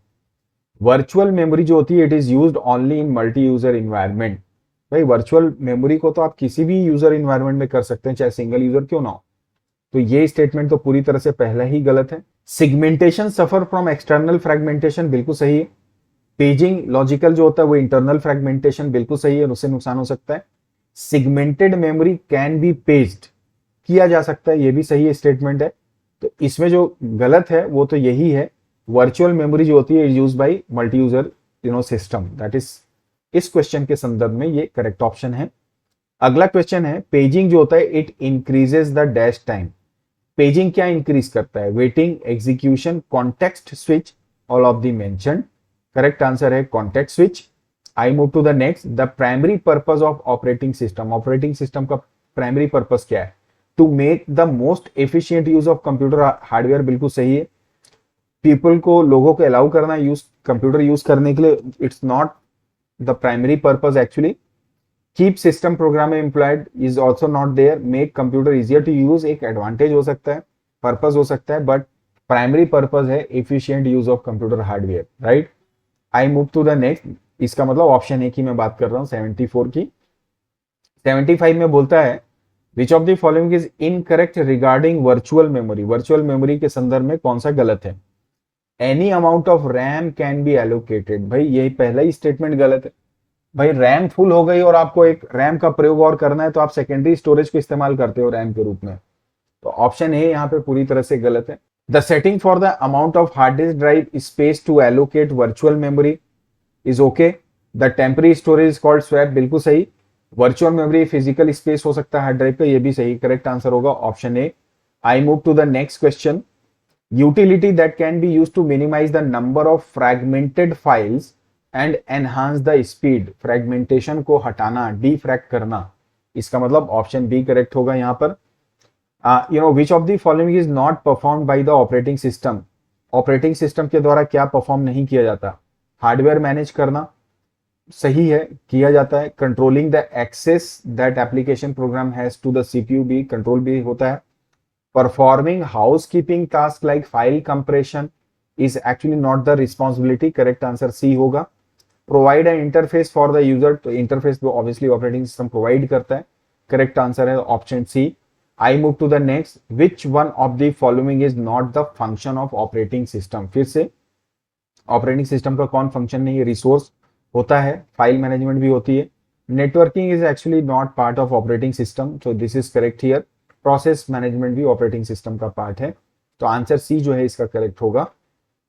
वर्चुअल मेमोरी जो होती है it is used only in multi user environment. भाई वर्चुअल मेमोरी को तो आप किसी भी यूजर इन्वायरमेंट में कर सकते हैं, चाहे सिंगल यूजर क्यों ना हो। तो ये स्टेटमेंट तो पूरी तरह से पहला ही गलत है। Segmentation suffer from external fragmentation, बिल्कुल सही है। पेजिंग लॉजिकल जो होता है वो इंटरनल फ्रेगमेंटेशन, बिल्कुल सही है, उससे नुकसान हो सकता है। सिगमेंटेड मेमोरी कैन बी पेज्ड, किया जा सकता है, ये भी सही स्टेटमेंट है। तो इसमें जो गलत है वो तो यही है, वर्चुअल मेमोरी जो होती है use by multi user system, that is इस क्वेश्चन के संदर्भ में ये करेक्ट ऑप्शन है। अगला क्वेश्चन है, पेजिंग जो होता है it increases the dash time. Paging क्या इंक्रीज करता है? Waiting, execution, context switch, all of the mentioned. Correct answer है context switch. I move to the next. The primary purpose of operating system, operating system का primary purpose क्या है? To make the most efficient use of computer hardware, बिल्कुल सही है। People को, लोगों को अलाउ करना यूज कंप्यूटर यूज करने के लिए, it's not the primary purpose actually. Keep system program employed is also not there. Make computer easier to use एक एडवांटेज हो सकता है, पर्पज हो सकता है, बट प्राइमरी पर्पज है efficient use of computer hardware, right. I move to the next. इसका मतलब ऑप्शन ए की मैं बात कर रहा हूँ 74 की। 75 में बोलता है विच of the following is incorrect regarding virtual memory. Virtual memory के संदर्भ में कौन सा गलत है। Any amount of RAM can be allocated. भाई यही पहला ही स्टेटमेंट गलत है। भाई रैम फुल हो गई और आपको एक रैम का प्रयोग और करना है तो आप सेकेंडरी स्टोरेज को इस्तेमाल करते हो रैम के रूप में। तो ऑप्शन ए यहाँ पे पूरी तरह से गलत है। The setting for the amount of hard disk drive space to allocate virtual memory is okay. The temporary storage is called swap, बिल्कुल सही। वर्चुअल मेमोरी फिजिकल स्पेस हो सकता है हार्ड ड्राइव का, ये भी सही। करेक्ट आंसर होगा option A. I move to the next question. Utility that can be use to minimize the number of fragmented files and enhance the speed. Fragmentation को हटाना, डीफ्रैग करना, इसका मतलब ऑप्शन बी करेक्ट होगा यहाँ पर। विच of the following is not perform by the operating system. Operating system के द्वारा क्या परफॉर्म नहीं किया जाता। हार्डवेयर मैनेज करना, सही है, किया जाता है। Controlling the access that application program has to the CPU भी कंट्रोल भी होता है। Performing house keeping task like file compression is actually not the responsibility. Correct answer C होगा। Provide a interface for the user, तो interface तो obviously operating system provide करता है। Correct answer है option C. I move to the next. Which one of the following is not the function of operating system. फिर से operating system का कौन function नहीं है। रिसोर्स होता है, फाइल मैनेजमेंट भी होती है। Networking is actually not part of operating system, so this is correct here. Process management भी ऑपरेटिंग सिस्टम का पार्ट है, तो आंसर सी जो है इसका करेक्ट होगा।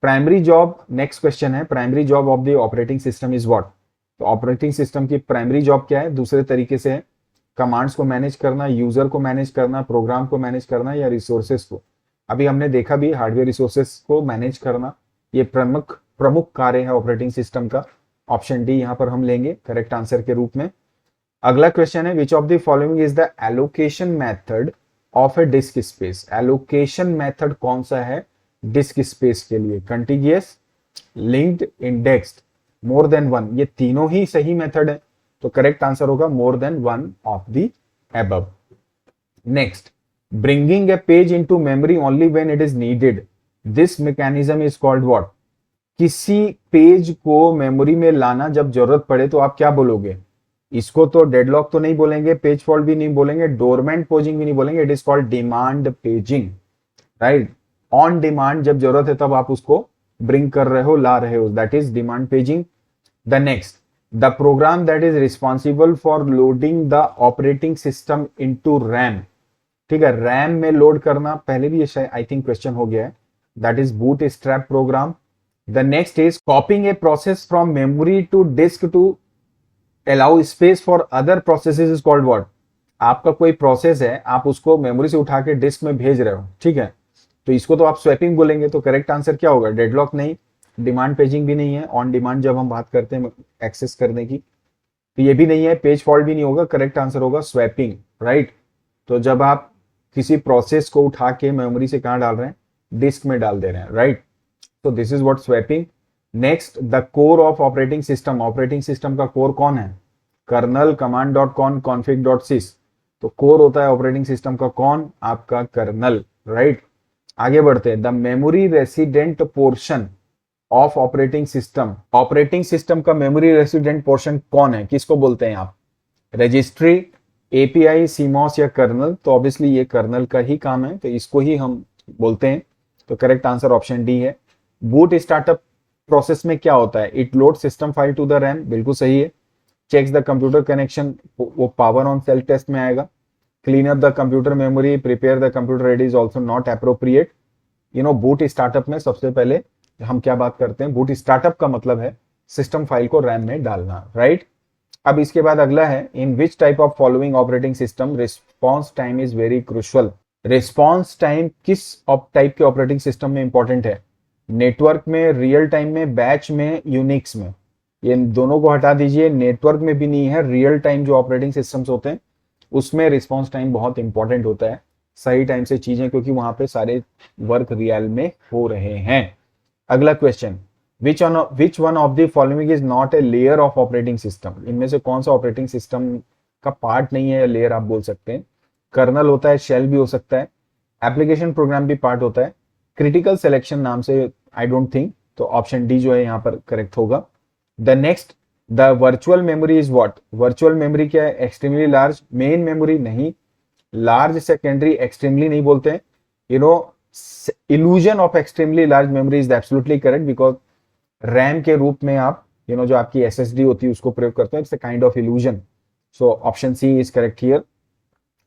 प्राइमरी जॉब, नेक्स्ट क्वेश्चन है, primary job of the operating system is what. तो ऑपरेटिंग सिस्टम की प्राइमरी जॉब क्या है। दूसरे तरीके से है कमांड्स को मैनेज करना, यूजर को मैनेज करना, प्रोग्राम को मैनेज करना, या रिसोर्सेस को। अभी हमने देखा भी हार्डवेयर रिसोर्सेस को मैनेज करना, ये प्रमुख प्रमुख कार्य है ऑपरेटिंग सिस्टम का। ऑप्शन डी यहां पर हम लेंगे करेक्ट आंसर के रूप में। अगला क्वेश्चन है विच of the following is the allocation method of A disc space. Allocation method कौन सा है डिस्क स्पेस के लिए। Continuous, linked, indexed, more than one, ये तीनों ही सही मेथड है, तो करेक्ट आंसर होगा more than one of the above. Next, bringing a page into memory only when it is needed, this mechanism is called what. किसी page को memory में लाना जब जरूरत पड़े तो आप क्या बोलोगे। इसको तो डेडलॉक तो नहीं बोलेंगे, पेज फॉल्ट भी नहीं बोलेंगे, डोरमेंट पेजिंग भी नहीं बोलेंगे, it is called demand paging, right. On demand जब जरूरत है तब आप उसको ब्रिंग कर रहे हो, ला रहे हो, that is demand paging. The next, the program that is responsible for loading the operating system into RAM. ठीक है, रैम में लोड करना, पहले भी ये आई थिंक क्वेश्चन हो गया है, that is bootstrap program. The next is copying a process from memory to disk to allow space for other processes is called what। आपका कोई प्रोसेस है, आप उसको मेमोरी से उठा के डिस्क में भेज रहे हो, ठीक है, तो इसको तो आप स्वैपिंग बोलेंगे, तो करेक्ट आंसर क्या होगा। डेडलॉक नहीं, डिमांड पेजिंग भी नहीं है, ऑन डिमांड जब हम बात करते हैं एक्सेस करने की, तो ये भी नहीं है, पेज फॉल्ट भी नहीं होगा, करेक्ट आंसर होगा स्वैपिंग, राइट। तो जब आप किसी प्रोसेस को उठा के मेमोरी से कहाँ डाल रहे हैं, डिस्क में डाल दे रहे हैं, right. So this is what swapping. Next, the core of operating system. Operating system का core कौन है। Colonel, command.con, config.sys। तो कोर होता है ऑपरेटिंग सिस्टम का कौन, आपका कर्नल, राइट। आगे बढ़ते हैं। The memory resident portion of operating system. Operating system का मेमोरी रेसिडेंट पोर्शन कौन है, किसको बोलते हैं आप। रजिस्ट्री, एपीआई, सीमॉस या कर्नल। तो ऑब्वियसली ये कर्नल का ही काम है, तो इसको ही हम बोलते हैं, तो करेक्ट आंसर ऑप्शन डी है। बूट स्टार्टअप प्रोसेस में क्या होता है, it load system file to the RAM, बिल्कुल सही है। चेक्स द कंप्यूटर कनेक्शन, वो पावर ऑन सेल्फ टेस्ट में आएगा। Clean up the computer memory, prepare the computer ready is also not appropriate. Boot startup में सबसे पहले हम क्या बात करते हैं, बूट स्टार्टअप का मतलब है सिस्टम फाइल को रैम में डालना, राइट। अब इसके बाद अगला है, in which type of following operating system response time is very crucial. Response time किस टाइप के ऑपरेटिंग सिस्टम में इंपॉर्टेंट है। नेटवर्क में, रियल टाइम में, बैच में, यूनिक्स में। ये दोनों को हटा दीजिए, नेटवर्क में भी नहीं है, रियल टाइम जो ऑपरेटिंग सिस्टम्स होते हैं उसमें रिस्पॉन्स टाइम बहुत इंपॉर्टेंट होता है, सही टाइम से चीजें, क्योंकि वहां पे सारे वर्क रियल में हो रहे हैं। अगला question, which one of the following is not a layer of operating system, इनमें से कौन सा ऑपरेटिंग सिस्टम का पार्ट नहीं है या लेयर आप बोल सकते हैं। कर्नल होता है, शेल भी हो सकता है, एप्लीकेशन प्रोग्राम भी पार्ट होता है, क्रिटिकल सिलेक्शन नाम से आई डोंट थिंक, तो ऑप्शन डी जो है यहाँ पर करेक्ट होगा। The next, the virtual memory is what, virtual memory क्या है, एक्सट्रीमली लार्ज, मेन मेमोरी नहीं, लार्ज सेकेंडरी एक्सट्रीमली नहीं बोलते हैं, you know illusion of extremely large memory is absolutely correct, because RAM के रूप में आप जो आपकी एसएसडी होती है उसको प्रयोग करते हैं, it's a kind of illusion, so option C is correct here.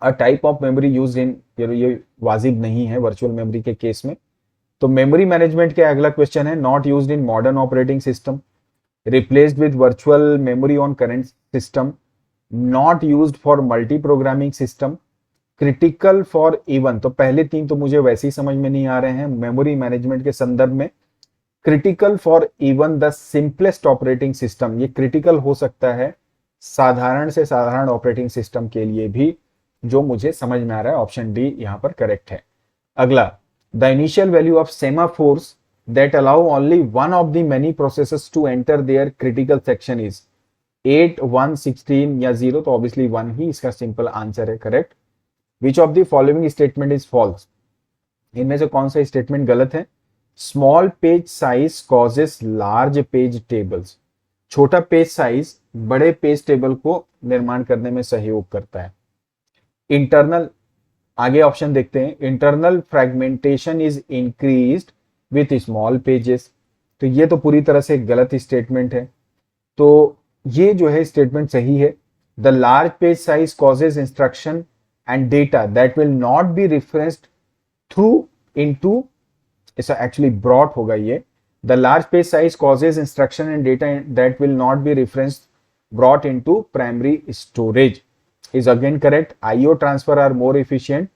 A type of memory used in, ये वाजिब नहीं है वर्चुअल मेमोरी के केस में। तो मेमोरी मैनेजमेंट का अगला क्वेश्चन है, not used in modern operating system, replaced with virtual memory on current system, not used for multi programming system, critical for even. तो पहले तीन तो मुझे वैसे ही समझ में नहीं आ रहे हैं मेमोरी मैनेजमेंट के संदर्भ में। Critical for even the simplest operating system, ये क्रिटिकल हो सकता है साधारण से साधारण ऑपरेटिंग सिस्टम के लिए भी, जो मुझे समझ में आ रहा है ऑप्शन डी यहां पर करेक्ट है। अगला, the initial value of semaphores that allow only one of the many processes to enter their critical section is 8, 1, 16 या 0, तो ऑब्वियसली 1 ही इसका सिंपल आंसर है correct. Which of the following statement is false, इनमें से कौन सा स्टेटमेंट गलत है। Small page size causes large page tables, छोटा पेज साइज बड़े पेज टेबल को निर्माण करने में सहयोग करता है। इंटरनल, आगे ऑप्शन देखते हैं, internal fragmentation is increased with small pages, तो ये तो पूरी तरह से गलत स्टेटमेंट है, तो ये जो है स्टेटमेंट सही है। The large page size causes instruction and data that will not be referenced through into, ऐसा एक्चुअली ब्रॉड होगा ये, the large page size causes instruction and data that will not be referenced brought into primary storage is again correct. IO transfer are more efficient.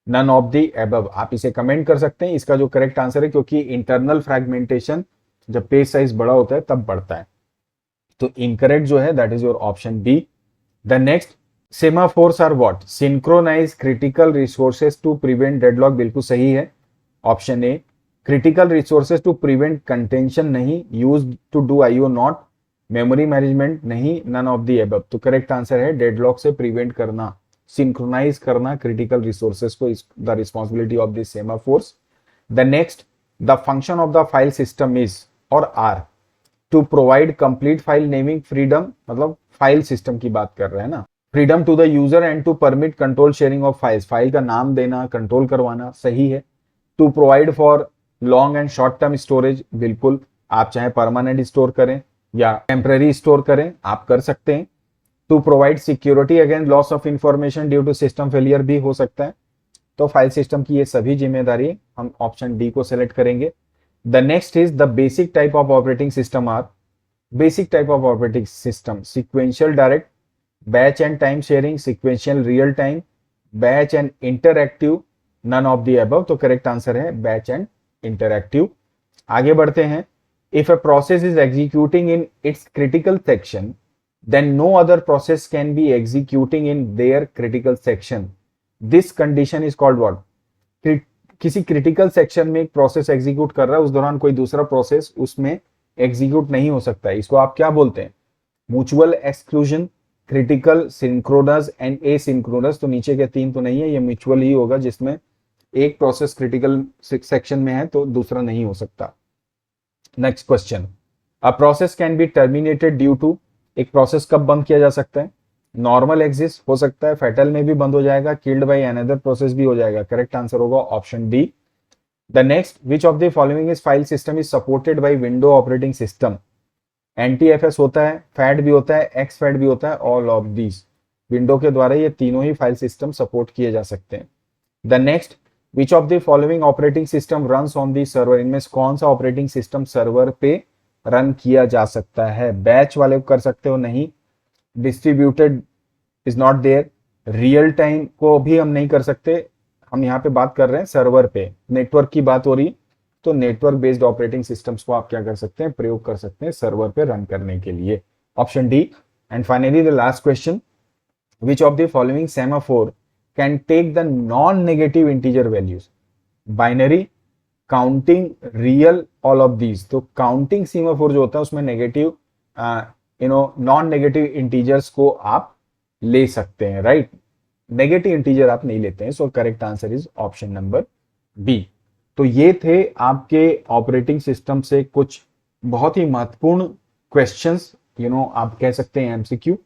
None of the above. आप इसे comment कर सकते हैं, इसका जो correct answer है, क्योंकि internal fragmentation जब पेज साइज बड़ा होता है तब बढ़ता है, तो इनकरेक्ट जो है that is your option B. The next, semaphores are what, synchronize critical resources to prevent deadlock, बिल्कुल सही है option A. Critical resources to prevent contention नहीं, use to do IO not, memory management नहीं, none of the above, तो correct answer है deadlock से prevent करना, synchronize करना क्रिटिकल रिसोर्सेज को, is the responsibility of the semaphores. The next, the function of the file system is और are to provide complete file naming freedom, मतलब file system की बात कर रहे हैं ना, freedom to the user and to permit control sharing of files, file का नाम देना, कंट्रोल करवाना, सही है। To provide for long and short term storage, बिल्कुल, आप चाहे परमानेंट स्टोर करें या टेम्पररी स्टोर करें, आप कर सकते हैं। To provide security against loss of information due to system failure भी हो सकता है, तो फाइल सिस्टम की ये सभी जिम्मेदारी हम ऑप्शन डी को सिलेक्ट करेंगे। The next is the basic type of operating system are, basic type of operating system, sequential direct, batch and time sharing, sequential real time, batch and interactive, none of the above, तो correct answer है batch and interactive. आगे बढ़ते हैं, if a process is executing in its critical section, then no other process can be executing in their critical section. This condition is called what? किसी critical section में एक process execute कर रहा है, उस दौरान कोई दूसरा प्रोसेस उसमें एग्जीक्यूट नहीं हो सकता है, इसको आप क्या बोलते हैं? Mutual exclusion, critical, synchronous and asynchronous, तो नीचे के तीन तो नहीं है, ये म्यूचुअल ही होगा, जिसमें एक प्रोसेस क्रिटिकल सेक्शन में है तो दूसरा नहीं हो सकता। Next question, a process can be terminated due to, एक प्रोसेस कब बंद किया जा सकता है? नॉर्मल एग्जिस्ट हो सकता है, फैटल में भी बंद हो जाएगा, किल्ड बाय अनदर प्रोसेस भी हो जाएगा, करेक्ट आंसर होगा option D. The next, which of the following is file system is supported by window operating system? NTFS होता है, फैट भी होता है, एक्स फैट भी होता है, ऑल ऑफ दीज, विंडो के द्वारा ये तीनों ही फाइल सिस्टम सपोर्ट किए जा सकते हैं। The next, which of the following operating system runs on the server, इनमें से कौन सा ऑपरेटिंग सिस्टम सर्वर पे रन किया जा सकता है? बैच वाले को कर सकते हो, नहीं, distributed is not there, real time को भी हम नहीं कर सकते, हम यहाँ पे बात कर रहे हैं सर्वर पे, नेटवर्क की बात हो रही, तो नेटवर्क बेस्ड ऑपरेटिंग सिस्टम्स को आप क्या कर सकते हैं? प्रयोग कर सकते हैं सर्वर पे रन करने के लिए, option D. And finally the last question, which of the following semaphore can take the non-negative integer values? Binary, counting real all of these. तो काउंटिंग सीमाफोर जो होता है उसमें नेगेटिव नॉन नेगेटिव इंटीजर्स को आप ले सकते हैं, राइट। नेगेटिव इंटीजर आप नहीं लेते हैं। So correct answer is option number B. तो ये थे आपके ऑपरेटिंग सिस्टम से कुछ बहुत ही महत्वपूर्ण क्वेश्चंस, आप कह सकते हैं एमसीक्यू।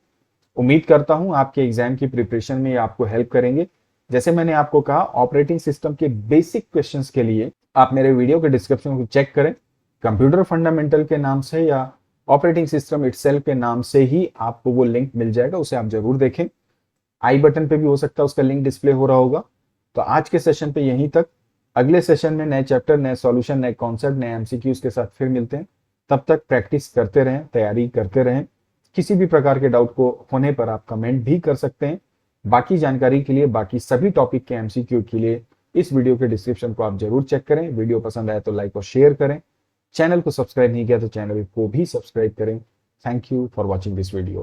उम्मीद करता हूं आपके एग्जाम की प्रिपरेशन में ये आपको हेल्प करेंगे। जैसे मैंने आपको कहा, ऑपरेटिंग सिस्टम के बेसिक क्वेश्चंस के लिए आप मेरे वीडियो के डिस्क्रिप्शन को चेक करें। कंप्यूटर फंडामेंटल के नाम से या ऑपरेटिंग सिस्टम इटसेल्फ के नाम से ही आपको वो लिंक मिल जाएगा, उसे आप जरूर देखें। आई बटन पे भी हो सकता है उसका लिंक डिस्प्ले हो रहा होगा। तो आज के सेशन पे यहीं तक। अगले सेशन में नए चैप्टर, नए सॉल्यूशन, नए कॉन्सेप्ट, नए एमसीक्यूज के साथ फिर मिलते हैं। तब तक प्रैक्टिस करते रहें, तैयारी करते रहें। किसी भी प्रकार के डाउट को होने पर आप कमेंट भी कर सकते हैं। बाकी जानकारी के लिए, बाकी सभी टॉपिक के एमसीक्यू के लिए इस वीडियो के डिस्क्रिप्शन को आप जरूर चेक करें। वीडियो पसंद आए तो लाइक और शेयर करें। चैनल को सब्सक्राइब नहीं किया तो चैनल को भी सब्सक्राइब करें। Thank you for watching this video.